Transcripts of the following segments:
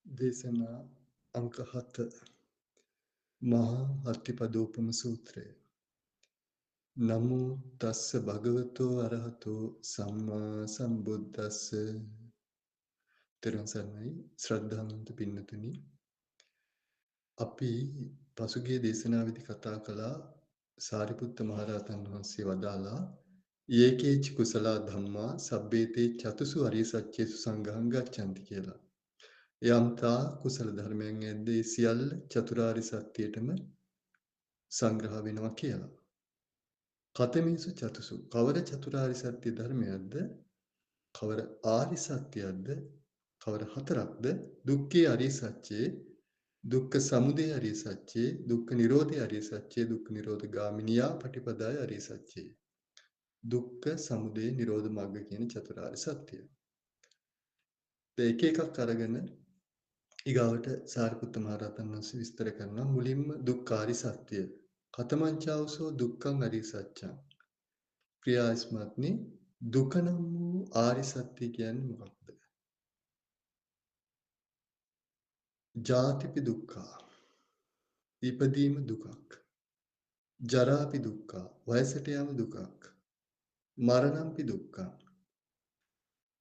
දේශනා අංක 7 මහා අත්තිපදෝපම සූත්‍රය. නමෝ තස්ස භගවතෝ අරහතෝ සම්මා සම්බුද්දස්ස. තෙරුවන් සරණයි ශ්‍රද්ධාවන්ත පින්නතුනි. අපි පසුගිය දේශනාවේදී කතා කළා සාරිපුත්ත මහරහතන් වහන්සේ වදාලා ඒකේච කුසල ධම්මා සබ්බේතේ චතුසු අරිය සත්‍යේසු සංඝං ගච්ඡanti කියලා. යම්තා කුසල ධර්මයන් ඇද්ද ඒ සියල්ල චතුරාර්ය සත්‍යයටම සංග්‍රහ වෙනවා කියලා. කතමේසු චතුසු කවර චතුරාර්ය සත්‍ය ධර්මයක්ද? කවර ආර්ය සත්‍යයක්ද? කවර හතරක්ද? දුක්ඛේ අරිය සත්‍යේ, දුක්ඛ සමුදය අරිය සත්‍යේ, දුක්ඛ නිරෝධය අරිය සත්‍යේ, දුක්ඛ නිරෝධ ගාමිනියා පටිපදාය අරිය සත්‍යේ. දුක්ඛ සමුදය නිරෝධ මග්ග කියන චතුරාර්ය සත්‍යය. එක එකක් අරගෙන ඊගාවට සාරිපුත්ත මහරහතන් වහන්සේ විස්තර කරනවා මුලින්ම දුක්ඛාරි සත්‍ය. කතමංචාවසෝ දුක්ඛං අරිය සත්‍යං. ප්‍රියාස්මත්නි දුක නම් වූ ආරි සත්‍ය කියන්නේ මොකක්ද? ජාතිපි දුක්ඛා. ඉපදීම දුකක්. ජරාපි දුක්ඛා. වයසට යාම දුකක්. මරණම්පි දුක්ඛා.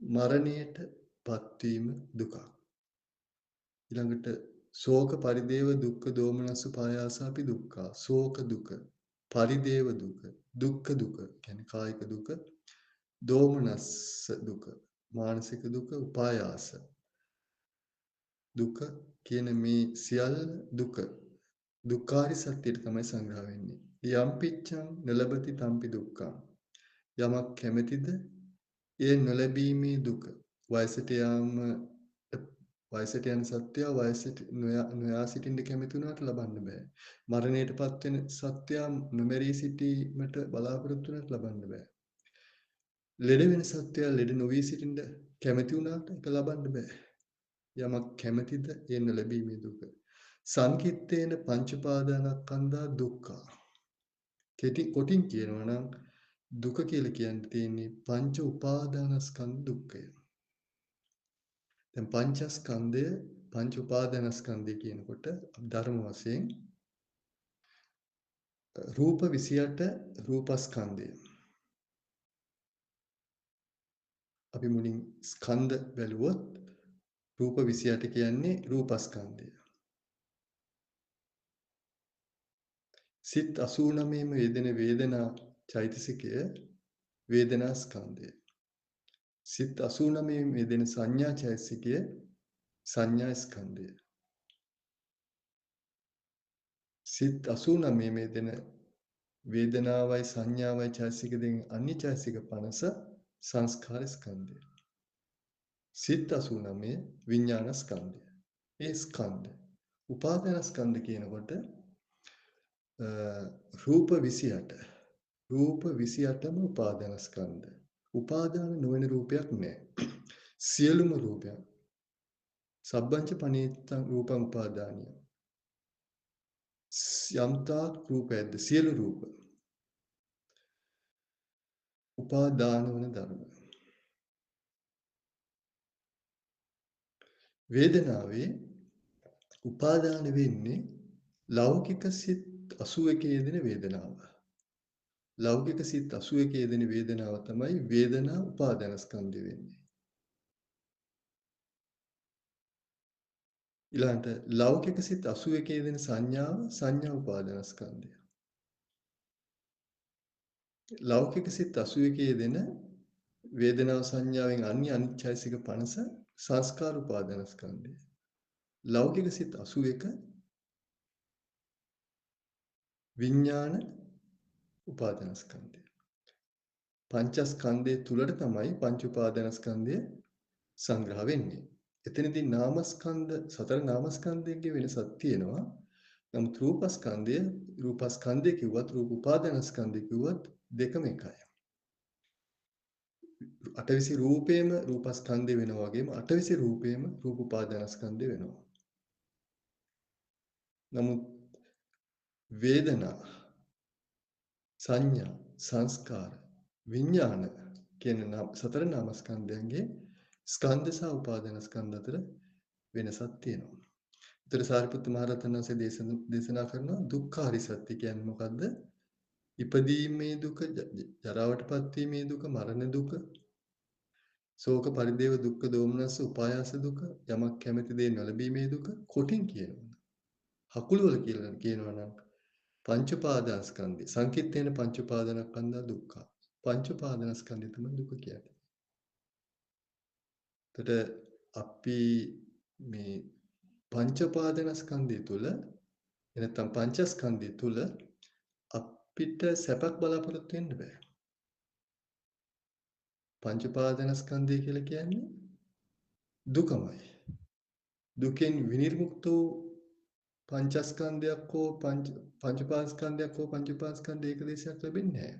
මරණයට පත්වීම දුකක්. ඊළඟට ශෝක පරිදේව දුක්ඛ දෝමනස්ස පායාසාපි දුක්ඛා. ශෝක දුක, පරිදේව දුක, දුක්ඛ දුක කියන්නේ කායික දුක, දෝමනස්ස දුක, මානසික දුක, උපායාස දුක කියන මේ සියල්ල දුක දුක්ඛාරි සත්‍යයට තමයි සංග්‍රහ වෙන්නේ. යම් පිච්ඡං නලබති තම්පි දුක්ඛං. යමක් කැමැතිද ඒ නොලැබීමේ දුක. වයසට යන සත්‍යය වයසට නොයා සිටින්න කැමති වුණාට ලබන්න බෑ. මරණයටපත් වෙන සත්‍යය නොමැරී සිටීමට බලාපොරොත්තු වෙනට ලබන්න බෑ. ලෙඩ වෙන සත්‍යය ලෙඩ නොවී සිටින්න කැමති වුණාට ඒක ලබන්න බෑ. යමක් කැමැතිද ඒ නොලැබීමේ දුක. සංකිට්ඨේන පංච උපාදානස්කන්ධා දුක්ඛා. කොටින් කියනවා නම් දුක කියලා කියන්න තියෙන්නේ පංච උපාදානස්කන්ධ දුක්ඛය. දැන් පංචස්කන්ධය පංච උපාදානස්කන්ධය කියනකොට ධර්ම වශයෙන් රූප 28 රූපස්කන්ධය. අපි මුලින් ස්කන්ධ බැලුවොත් රූප 28 කියන්නේ රූපස්කන්ධය. සිත් 89ම යෙදෙන වේදනා චෛතසිකය වේදනා ස්කන්ධය. සිත් 89ම යෙදෙන සංඥා චෛතසිකය සංඥා ස්කන්ධය. සිත් 89ම යෙදෙන වේදනාවයි සංඥාවයි චෛතසික දෙක අන්‍ය චෛතසික 50 සංස්කාර ස්කන්ධය. සිත් 89 විඥාන ස්කන්ධය. ඒ ස්කන්ධ උපාදාන ස්කන්ධ කියනකොට රූප 28 රූප 28ම උපාදාන ස්කන්ධ. උපාදාන නොවන රූපයක් නැහැ. සියලුම රූපයන් සබ්බංච පනීතං රූපං උපාදානිය. යම්තා රූපයක්ද සියලු රූප උපාදාන වන ධර්ම. වේදනාවේ උපාදාන වෙන්නේ ලෞකික සිත් 81 යෙදෙන වේදනාව. ලෞකික සිත් 81 යෙදෙන වේදනාව තමයි වේදනා උපාදානස්කන්ධය වෙන්නේ. ඊළඟට ලෞකික සිත් 81 යෙදෙන සංඥාව සංඥා උපාදානස්කන්ධය. ලෞකික සිත් 81 යෙදෙන වේදනා සංඥාවෙන් අනිච්චයිසික 50 සංස්කාර උපාදානස්කන්ධය. ලෞකික සිත් 81 විඥාන උපාදානස්කන්ධය. පංචස්කන්ධය තුලට තමයි පංච උපාදානස්කන්ධය සංග්‍රහ වෙන්නේ. එතනදී නාමස්කන්ධ සතර නාමස්කන්ධයේ වෙනසක් තියෙනවා. නමුත් රූපස්කන්ධය කිව්වත් රූප උපාදානස්කන්ධය කිව්වත් දෙකම එකයි. අටවිසි රූපේම රූපස්කන්ධය වෙනවා වගේම අටවිසි රූපේම රූප උපාදානස්කන්ධය වෙනවා. නමුත් වේදනා සංඥා සංස්කාර විඥාන කියන සතර නාමස්කන්ධයන්ගේ ස්කන්ධ සහ උපාදානස්කන්ධ අතර වෙනසක් තියෙනවා. ඒතර සාරිපුත්ත මහ රහතන් වහන්සේ දේශනා කරනවා දුක්ඛාරි සත්‍ය කියන්නේ මොකද්ද? ඉපදීමේ දුක, ජරාවටපත් වීමේ දුක, මරණ දුක, ශෝක පරිදේව දුක්ඛ දෝමනස්ස උපායාස දුක, යමක් කැමැති දේ නොලැබීමේ දුක කොටින් කියනවා. හකුළු වල කියලා කියනවා නම් පංච උපාදානස්කන්ධය සංකිට්ඨේන පංච උපාදානස්කන්ධා දුක්ඛ. පංච උපාදානස්කන්ධය තමයි දුක කියන්නේ. එතකොට අපි මේ පංච උපාදානස්කන්ධය තුල එනතම් පංචස්කන්ධය තුල අපිට සැපක් බලාපොරොත්තු වෙන්න බෑ. පංච උපාදානස්කන්ධය කියලා කියන්නේ දුකමයි. දුකෙන් විනිර්මුක්ත වූ පංචස්කන්ධයක් හෝ පංච උපාදානස්කන්ධයක් හෝ පංච උපාදානස්කන්ධ ඒකදේශයක් වෙන්නේ නැහැ.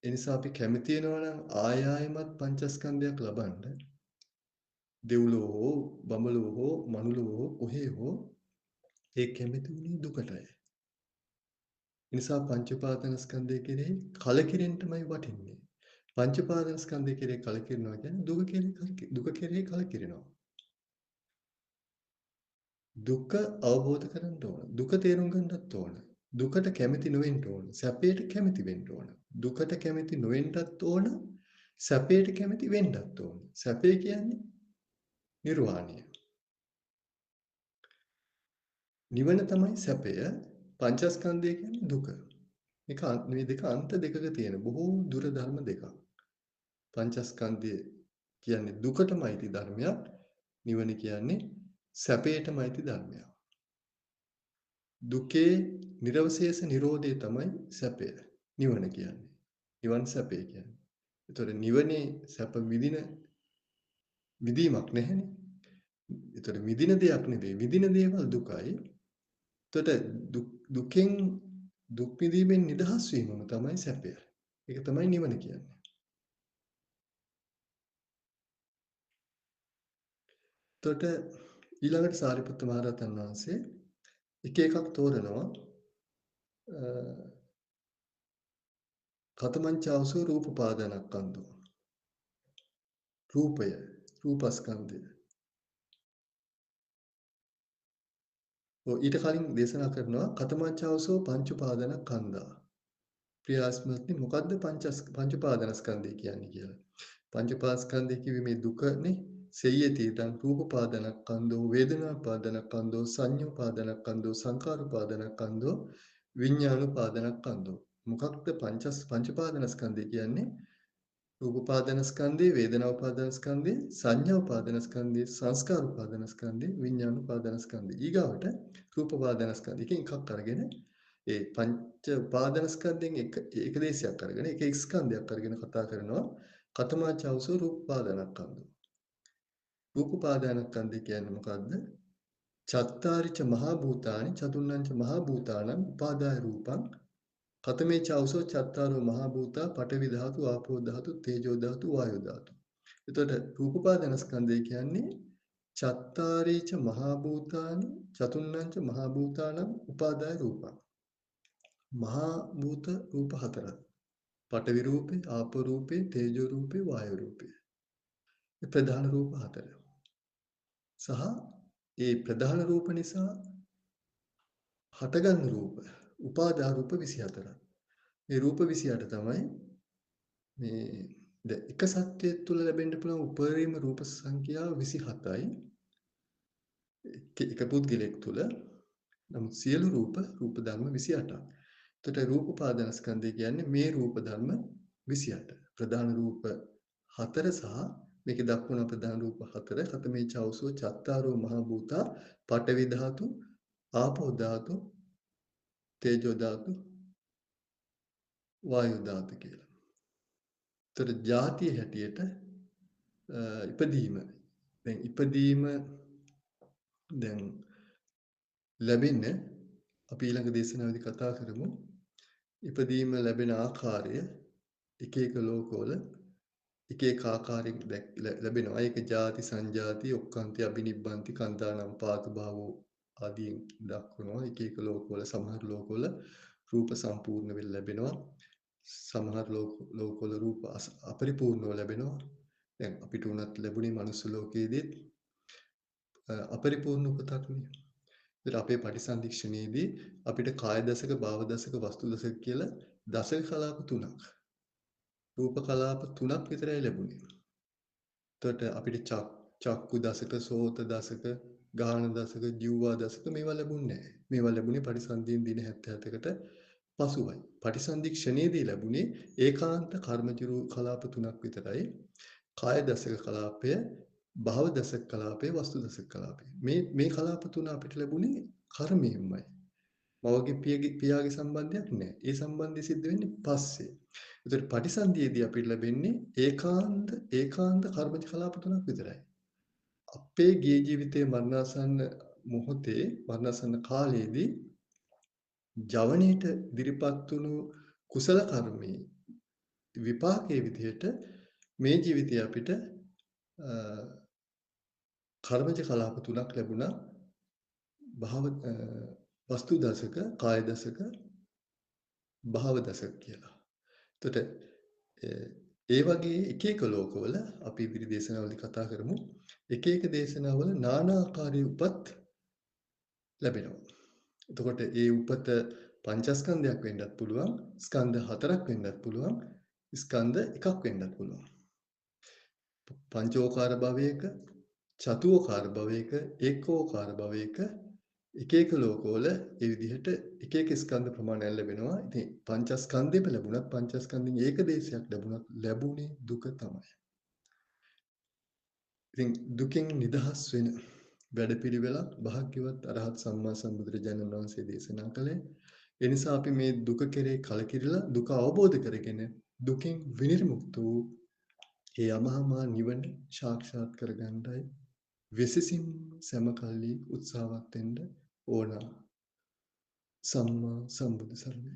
ඒ නිසා අපි කැමති වෙනවා නම් ආය ආයමත් පංචස්කන්ධයක් ලබන්න දෙව්ලෝ හෝ බඹලෝ හෝ මනුලෝ හෝ කොහේ හෝ ඒ කැමති උනේ දුකටයි. ඒ නිසා පංච උපාදානස්කන්ධය කෙරෙහි කලකිරෙන්නමයි වටින්නේ. පංච උපාදානස්කන්ධය කෙරෙහි කලකිරෙනවා කියන්නේ දුක කෙරෙහි කලකිරෙනවා. දුක අවබෝධ කරගන්න ඕන. දුක තේරුම් ගන්නත් ඕන. දුකට කැමති නොවෙන්න ඕන. සැපයට කැමති වෙන්න ඕන. දුකට කැමති නොවෙන්නත් ඕන. සැපයට කැමති වෙන්නත් ඕන. සැපේ කියන්නේ නිර්වාණය. නිවන තමයි සැපය. පංචස්කන්ධය කියන්නේ දුක. මේ දෙක අන්ත දෙකක තියෙන බොහෝ දුර ධර්ම දෙකක්. පංචස්කන්ධය කියන්නේ දුකටමයිති ධර්මයක්. නිවන කියන්නේ සැපයටමයිති ධර්මයක්. දුකේ නිර්වශේෂ නිරෝධය තමයි සැපය. නිවන කියන්නේ. නිවන් සැපය කියන්නේ. ඒතකොට නිවනේ සැප විදීමක් නැහැනේ. ඒතකොට විදින දෙයක් නෙවෙයි. විදින දේවල් දුකයි. එතකොට දුකෙන් දුක් විඳීමෙන් නිදහස් වීමම තමයි සැපය. ඒක තමයි නිවන කියන්නේ. එතකොට ඊළඟට සාරිපුත්ත මහ රහතන් වහන්සේ එක එකක් තෝරනවා. කතමංචවසෝ රූපපාදනක්ඛන්தோ. රූපය, රූපස්කන්ධය. ඊට කලින් දේශනා කරනවා කතමංචවසෝ පංච උපාදානස්කන්ධා. ප්‍රියාස්මත්නි මොකද්ද පංච උපාදානස්කන්ධය කියන්නේ කියලා. පංච උපාදානස්කන්ධය කිව්වේ මේ දුකනේ. සෙය්‍යති තං රූපපාදනක්ඛන්தோ වේදනාපාදනක්ඛන්தோ සංඤ්ඤාපාදනක්ඛන්தோ සංඛාරපාදනක්ඛන්தோ විඤ්ඤාණපාදනක්ඛන්தோ. මොකක්ද පංච උපාදානස්කන්ධය කියන්නේ? රූපපාදනස්කන්ධේ, වේදනාපාදනස්කන්ධේ, සංඤ්ඤාපාදනස්කන්ධේ, සංස්කාරපාදනස්කන්ධේ, විඤ්ඤාණපාදනස්කන්ධේ. ඊගාවට රූපපාදනස්කන්ධය එකක් අරගෙන ඒ පංච උපාදානස්කන්ධයෙන් එක දේශයක් අරගෙන එක ස්කන්ධයක් අරගෙන කතා කරනවා. කතමාචවසෝ රූපපාදනක්ඛන්தோ. රූපපාදනස්කන්ධය කියන්නේ මොකද්ද? චත්තාරිච මහා භූතානි චතුන්නංච මහා භූතානං උපාදාය රූපං කතමේ චෞසෝ චත්තාරෝ මහා භූතා පඨවි ධාතු ආපෝ ධාතු තේජෝ ධාතු වායෝ ධාතු. එතකොට රූපපාදනස්කන්ධය කියන්නේ චත්තාරිච මහා භූතානි චතුන්නංච මහා භූතානං උපාදාය රූපං. මහා භූත රූප හතරක්. පඨවි රූපේ, ආපෝ රූපේ, තේජෝ රූපේ, වායෝ රූපේ. මේ ප්‍රධාන රූප හතර. සහ ඒ ප්‍රධාන රූප නිසා හටගන්න රූප උපාදා රූප 24ක්. මේ රූප 28 තමයි මේ එක සත්‍යය තුළ ලැබෙන්න පුළුවන් උපරිම රූප සංඛ්‍යාව 27යි. එක පුද්ගලයෙක් තුළ නමුත් සියලු රූප ධර්ම 28ක්. එතකොට රූපපාදනස්කන්ධය කියන්නේ මේ රූප ධර්ම 28. ප්‍රධාන රූප 4 සහ මේකේ දක්වන ප්‍රධාන රූප 4 කතමේ චෞසෝ චත්තාරෝ මහ භූතා පඨවි ධාතු ආපෝ ධාතු තේජෝ ධාතු වායු ධාතු කියලා. ඒතර ಜಾතිය හැටියට ඉපදීම දැන් ලැබෙන්නේ අපි ඊළඟ දේශනාවේදී කතා කරමු. ඉපදීම ලැබෙන ආකාරය එක එක ලෝකවල එක එක ආකාරයෙන් ලැබෙනවා. ඒක ಜಾති සංජාති ඔක්කාන්ති අබිනිබ්බන්ති කන්දානම් පාතු භාවෝ ආදීන් දක්වනවා. එක එක ලෝකවල සමහර ලෝකවල රූප සම්පූර්ණ වෙලා ලැබෙනවා. සමහර ලෝකවල රූප අපරිපූර්ණව ලැබෙනවා. දැන් අපිට උනත් ලැබුණේ මනුස්ස ලෝකයේදීත් අපරිපූර්ණ උපතක්නේ. ඒතර අපේ පටිසන්ධික්ෂණයේදී අපිට කාය දසක, භාව දසක, වස්තු දසක කියලා දසක කලාප තුනක්. රූප කලාප තුනක් විතරයි ලැබුණේ. එතකොට අපිට චක්කු දසක, සෝත දසක, ගාහන දසක, ජීවා දසක මේවා ලැබුණේ නැහැ. මේවා ලැබුණේ පටිසන්ධියෙන් දින 77කට පසුවයි. පටිසන්ධික්ෂණයේදී ලැබුණේ ඒකාන්ත කර්මජ කලාප තුනක් විතරයි. කාය දසක කලාපය, භව දසක කලාපය, වස්තු දසක කලාපය. මේ කලාප තුන අපිට ලැබුණේ කර්මයෙන්මයි. මවගේ පියාගේ සම්බන්ධයක් නැහැ. ඒ සම්බන්ධය සිද්ධ වෙන්නේ පස්සේ. ඒතර පටිසන්ධියේදී අපිට ලැබෙන්නේ ඒකාන්ත කර්මජ කලාප තුනක් විතරයි. අපේ ගිය ජීවිතයේ මරණාසන්න මොහොතේ මරණාසන්න කාලයේදී ජවණයට ඉදිරිපත් වුණු කුසල කර්මයේ විපාකයේ විදිහට මේ ජීවිතය අපිට කර්මජ කලාප තුනක් ලැබුණා. භව වස්තු දසක, කාය දසක, භව දසක කියලා. එතකොට ඒ වගේ එක එක ලෝකවල අපි ඉදිරි දේශනාවලදී කතා කරමු. එක එක දේශනාවල নানা ආකාරයේ උපත් ලැබෙනවා. එතකොට ඒ උපත පංචස්කන්ධයක් වෙන්නත් පුළුවන්, ස්කන්ධ හතරක් වෙන්නත් පුළුවන්, ස්කන්ධ එකක් වෙන්නත් පුළුවන්. පංචෝකාර භවයක, චතුෝකාර භවයක, ඒකෝකාර භවයක එක එක ලෝකවල ඒ විදිහට එක එක ස්කන්ධ ප්‍රමාණයක් ලැබෙනවා. ඉතින් පංචස්කන්ධෙම ලැබුණත් පංචස්කන්ධෙන් ඒක දේශයක් ලැබුණත් ලැබුණේ දුක තමයි. ඉතින් දුකෙන් නිදහස් වෙන වැඩපිළිවෙලක් භාග්‍යවත් අරහත් සම්මා සම්බුදුරජාණන් වහන්සේ දේශනා කළේ. ඒ නිසා අපි මේ දුක කෙරේ කලකිරිලා දුක අවබෝධ කරගෙන දුකෙන් විනිර්මුක්ත වූ ඒ අමහා නිවන සාක්ෂාත් කරගන්නයි විශේෂින් සෑම කල්ලි උත්සාහවත් වෙන්න ඕන. සම්මා සම්බුදු සරණයි.